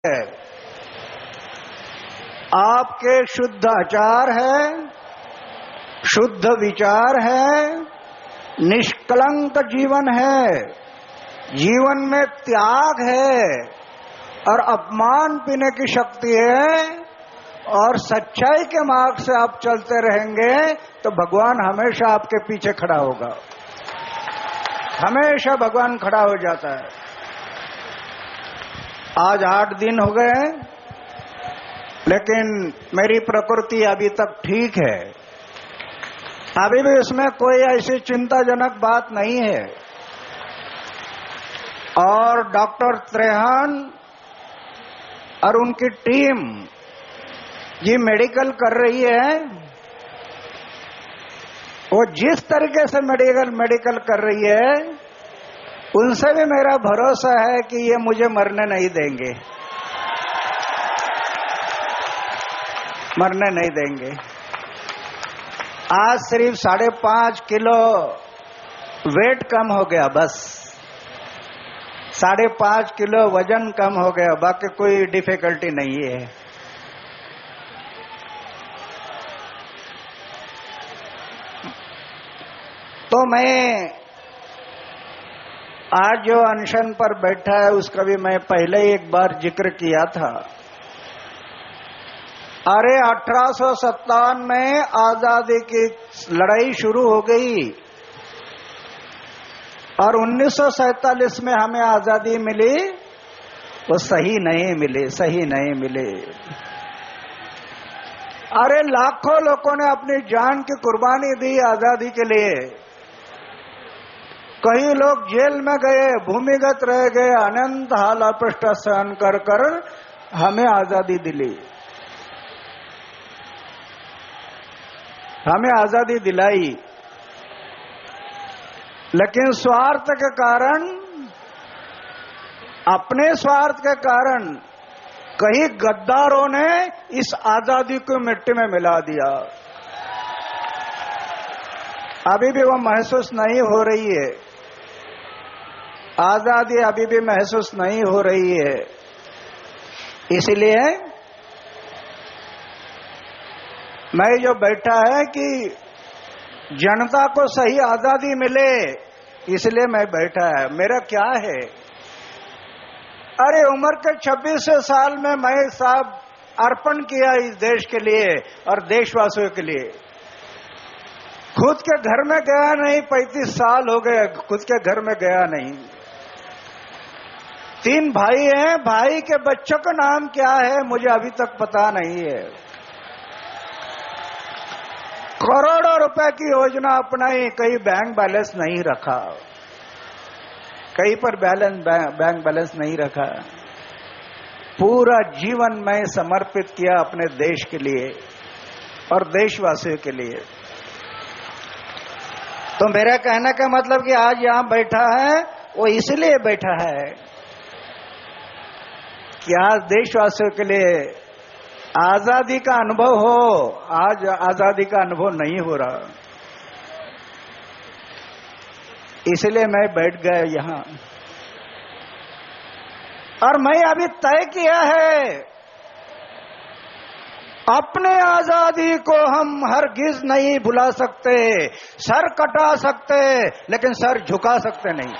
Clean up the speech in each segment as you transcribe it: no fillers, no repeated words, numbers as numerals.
है, आपके शुद्ध आचार है, शुद्ध विचार है, निष्कलंक जीवन है, जीवन में त्याग है और अपमान पीने की शक्ति है और सच्चाई के मार्ग से आप चलते रहेंगे तो भगवान हमेशा आपके पीछे खड़ा होगा। हमेशा भगवान खड़ा हो जाता है। आज 8 दिन हो गए लेकिन मेरी प्रकृति अभी तक ठीक है, अभी भी इसमें कोई ऐसी चिंताजनक बात नहीं है। और डॉक्टर त्रेहान और उनकी टीम ये मेडिकल कर रही है, वो जिस तरीके से मेडिकल कर रही है उनसे भी मेरा भरोसा है कि ये मुझे मरने नहीं देंगे, मरने नहीं देंगे। आज सिर्फ 5.5 किलो वेट कम हो गया, बस 5.5 किलो वजन कम हो गया, बाकी कोई डिफिकल्टी नहीं है। तो मैं आज जो अनशन पर बैठा है उसका भी मैं पहले ही एक बार जिक्र किया था। अरे 1857 में आजादी की लड़ाई शुरू हो गई और 1947 में हमें आजादी मिली, वो सही नहीं मिली, सही नहीं मिली। अरे लाखों लोगों ने अपनी जान की कुर्बानी दी आजादी के लिए। कई लोग जेल में गए, भूमिगत रह गए, अनंत हाल अपृष्ट सहन कर कर हमें आजादी दिली, हमें आजादी दिलाई। लेकिन स्वार्थ के कारण, अपने स्वार्थ के कारण कई गद्दारों ने इस आजादी को मिट्टी में मिला दिया। अभी भी वो महसूस नहीं हो रही है, आजादी अभी भी महसूस नहीं हो रही है। इसलिए मैं जो बैठा है कि जनता को सही आजादी मिले, इसलिए मैं बैठा है। मेरा क्या है, अरे उम्र के 26 साल में मैं साहब अर्पण किया इस देश के लिए और देशवासियों के लिए। खुद के घर में गया नहीं, 35 साल हो गए खुद के घर में गया नहीं। 3 भाई हैं, भाई के बच्चों का नाम क्या है मुझे अभी तक पता नहीं है। करोड़ों रुपए की योजना अपनाई, कहीं बैंक बैलेंस नहीं रखा, कहीं पर बैंक बैलेंस नहीं रखा। पूरा जीवन मैं समर्पित किया अपने देश के लिए और देशवासियों के लिए। तो मेरा कहने का मतलब कि आज यहां बैठा है वो इसलिए बैठा है कि आज देशवासियों के लिए आजादी का अनुभव हो। आज आजादी का अनुभव नहीं हो रहा, इसलिए मैं बैठ गया यहां। और मैं अभी तय किया है, अपने आजादी को हम हरगिज नहीं भुला सकते। सर कटा सकते लेकिन सर झुका सकते नहीं,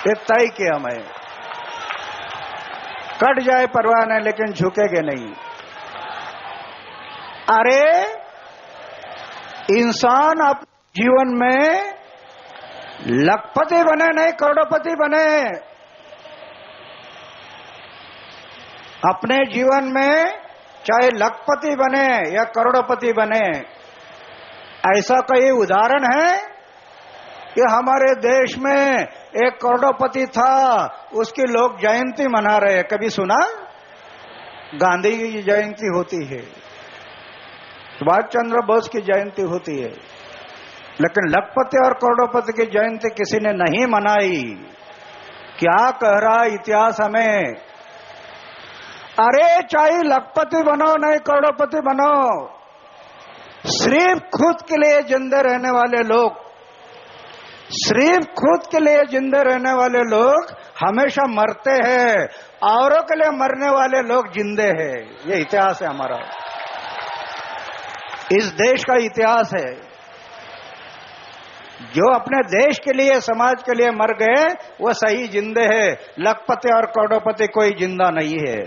ये तय किया मैं। कट जाए परवाह नहीं लेकिन झुकेंगे नहीं। अरे इंसान अपने जीवन में लखपति बने नहीं करोड़पति बने, अपने जीवन में चाहे लखपति बने या करोड़पति बने। ऐसा कई उदाहरण है कि हमारे देश में एक करोड़पति था, उसकी लोग जयंती मना रहे हैं। कभी सुना? गांधी की जयंती होती है, सुभाष चंद्र बोस की जयंती होती है, लेकिन लखपति और करोड़पति की जयंती किसी ने नहीं मनाई। क्या कह रहा इतिहास हमें? अरे चाहे लखपति बनो नहीं करोड़पति बनो, सिर्फ खुद के लिए जिंदे रहने वाले लोग सिर्फ खुद के लिए जिंदे रहने वाले लोग हमेशा मरते हैं, औरों के लिए मरने वाले लोग जिंदे हैं। ये इतिहास है हमारा, इस देश का इतिहास है। जो अपने देश के लिए, समाज के लिए मर गए वो सही जिंदे हैं। लखपति और करोड़पति कोई जिंदा नहीं है।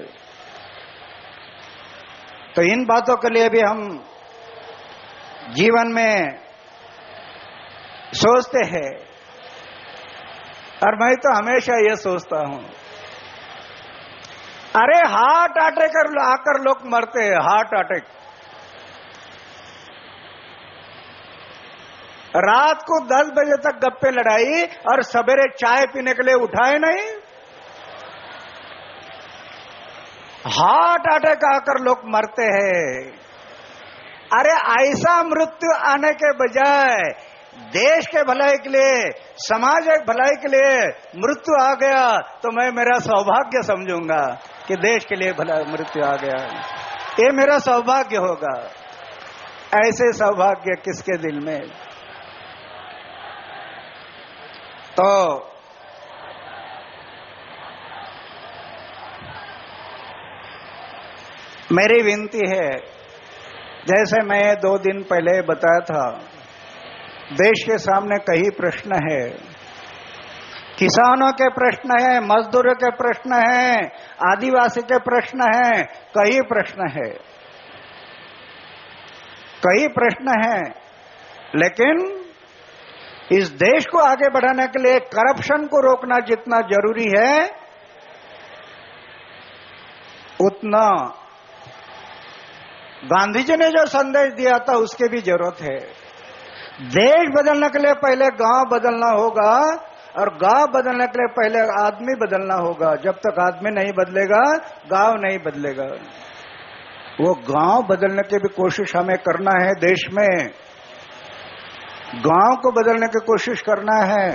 तो इन बातों के लिए भी हम जीवन में सोचते हैं। और मैं तो हमेशा ये सोचता हूं, अरे हार्ट अटैक आकर लोग मरते हैं, हार्ट अटैक। रात को 10 बजे तक गप्पे लड़ाई और सवेरे चाय पीने के लिए उठाए नहीं। हार्ट अटैक आकर लोग मरते हैं। अरे ऐसा मृत्यु आने के बजाय देश के भलाई के लिए, समाज के भलाई के लिए मृत्यु आ गया तो मैं मेरा सौभाग्य समझूंगा कि देश के लिए भला मृत्यु आ गया, ये मेरा सौभाग्य होगा। ऐसे सौभाग्य किसके दिल में? तो मेरी विनती है, जैसे मैं 2 दिन पहले बताया था, देश के सामने कई प्रश्न है। किसानों के प्रश्न है, मजदूरों के प्रश्न है, आदिवासी के प्रश्न है, कई प्रश्न है, कई प्रश्न है। लेकिन इस देश को आगे बढ़ाने के लिए करप्शन को रोकना जितना जरूरी है, उतना गांधी जी ने जो संदेश दिया था उसकी भी जरूरत है। देश बदलने के लिए पहले गांव बदलना होगा, और गांव बदलने के लिए पहले आदमी बदलना होगा। जब तक आदमी नहीं बदलेगा, गांव नहीं बदलेगा। वो गांव बदलने की भी कोशिश हमें करना है। देश में गांव को बदलने की कोशिश करना है।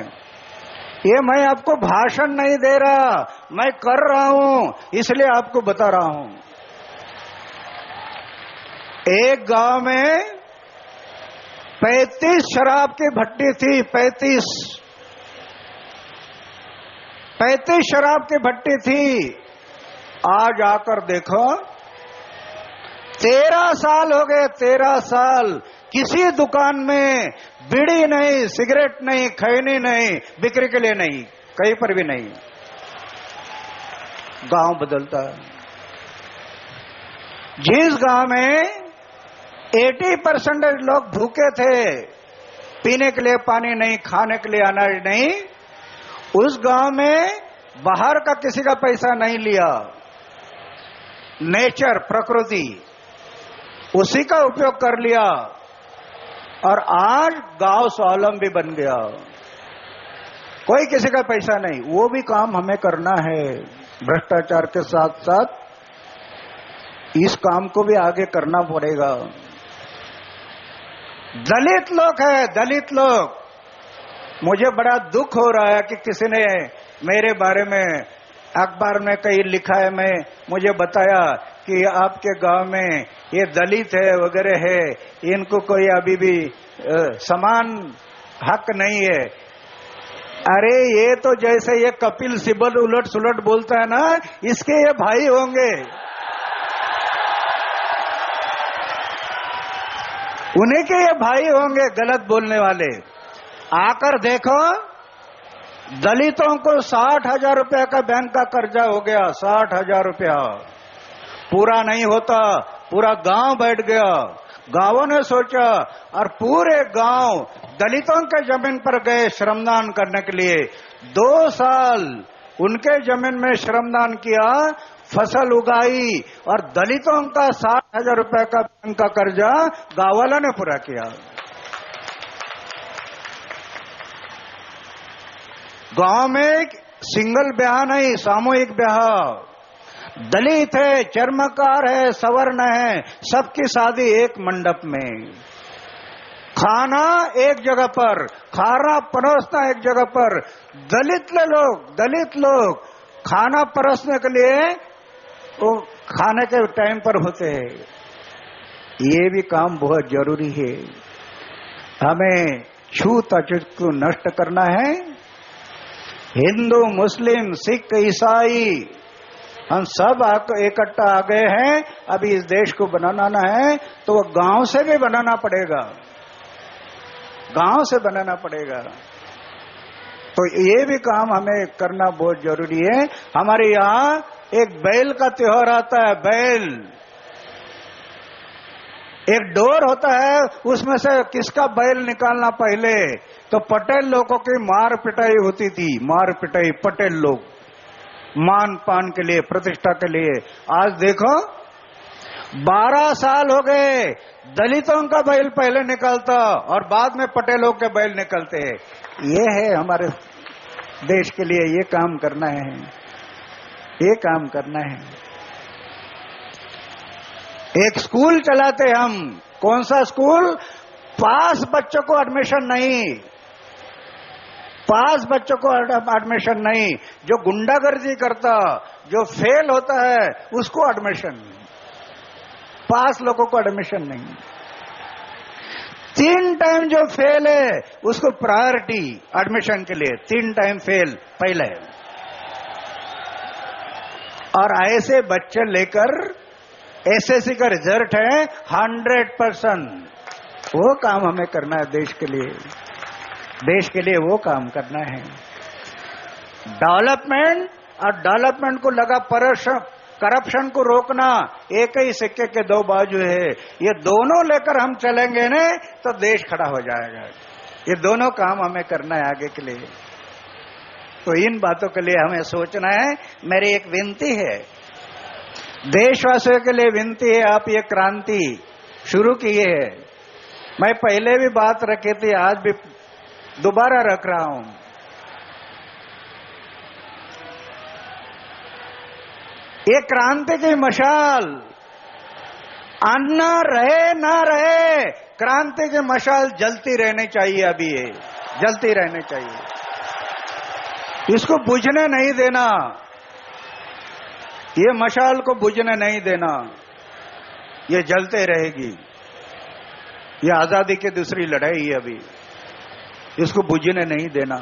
ये मैं आपको भाषण नहीं दे रहा, मैं कर रहा हूं, इसलिए आपको बता रहा हूं। एक गांव में 35 शराब की भट्टी थी। 35 शराब की भट्टी थी। आज आकर देखो, 13 साल हो गए। 13 साल किसी दुकान में बीड़ी नहीं, सिगरेट नहीं, खैनी नहीं, बिक्री के लिए नहीं, कहीं पर भी नहीं। गांव बदलता। जिस गांव में 80% लोग भूखे थे, पीने के लिए पानी नहीं, खाने के लिए अनाज नहीं, उस गांव में बाहर का किसी का पैसा नहीं लिया। नेचर, प्रकृति, उसी का उपयोग कर लिया, और आज गांव स्वावलंबी बन गया। कोई किसी का पैसा नहीं। वो भी काम हमें करना है। भ्रष्टाचार के साथ साथ इस काम को भी आगे करना पड़ेगा। दलित लोग है, दलित लोग। मुझे बड़ा दुख हो रहा है कि किसी ने मेरे बारे में अखबार में कहीं लिखा है, मुझे बताया कि आपके गांव में ये दलित है वगैरह है, इनको कोई अभी भी समान हक नहीं है। अरे ये तो जैसे ये कपिल सिब्बल उलट सुलट बोलता है ना, इसके ये भाई होंगे। उन्हीं के ये भाई होंगे गलत बोलने वाले। आकर देखो, दलितों को 60,000 रुपया का बैंक का कर्जा हो गया। 60,000 रुपया पूरा नहीं होता, पूरा गांव बैठ गया। गांवों ने सोचा, और पूरे गांव दलितों के जमीन पर गए श्रमदान करने के लिए। 2 साल उनके जमीन में श्रमदान किया, फसल उगाई, और दलितों का 60,000 रुपए का बैंक का कर्जा गांव वालों ने पूरा किया। गांव में सिंगल ब्याह नहीं, सामूहिक ब्याह। दलित है, चर्मकार है, सवर्ण है, सबकी शादी एक मंडप में। खाना एक जगह पर, खाना परोसना एक जगह पर। दलित लोग खाना परोसने के लिए वो खाने के टाइम पर होते हैं। ये भी काम बहुत जरूरी है। हमें छूत अछूत को नष्ट करना है। हिंदू, मुस्लिम, सिख, ईसाई हम सब इकट्ठा आ गए हैं। अभी इस देश को बनाना है तो वो गांव से भी बनाना पड़ेगा, गांव से बनाना पड़ेगा। तो ये भी काम हमें करना बहुत जरूरी है। हमारे यहाँ एक बैल का त्योहार आता है, बैल एक डोर होता है, उसमें से किसका बैल निकालना पहले, तो पटेल लोगों की मार पिटाई होती थी, मार पिटाई पटेल लोग, मान पान के लिए, प्रतिष्ठा के लिए। आज देखो 12 साल हो गए, दलितों का बैल पहले निकलता और बाद में पटेलों के बैल निकलते। ये है हमारे देश के लिए, ये काम करना है, ये काम करना है। एक स्कूल चलाते हम, कौन सा स्कूल? पास बच्चों को एडमिशन नहीं, पास बच्चों को एडमिशन नहीं, जो गुंडागर्दी करता, जो फेल होता है उसको एडमिशन, पास लोगों को एडमिशन नहीं। 3 टाइम जो फेल है उसको प्रायोरिटी एडमिशन के लिए, 3 टाइम फेल पहले। और ऐसे बच्चे लेकर एसएससी का रिजल्ट है 100%। वो काम हमें करना है देश के लिए, देश के लिए वो काम करना है। डेवलपमेंट और डेवलपमेंट को लगा करप्शन को रोकना एक ही सिक्के के 2 बाजू है। ये दोनों लेकर हम चलेंगे ना तो देश खड़ा हो जाएगा। ये दोनों काम हमें करना है आगे के लिए। तो इन बातों के लिए हमें सोचना है। मेरी एक विनती है, देशवासियों के लिए विनती है, आप ये क्रांति शुरू की है, मैं पहले भी बात रखी थी, आज भी दोबारा रख रहा हूं। ये क्रांति की मशाल अन्ना रहे ना रहे, क्रांति की मशाल जलती रहनी चाहिए, अभी ये जलती रहनी चाहिए, इसको बुझने नहीं देना, ये मशाल को बुझने नहीं देना, ये जलते रहेगी। ये आजादी की दूसरी लड़ाई है, अभी इसको बुझने नहीं देना।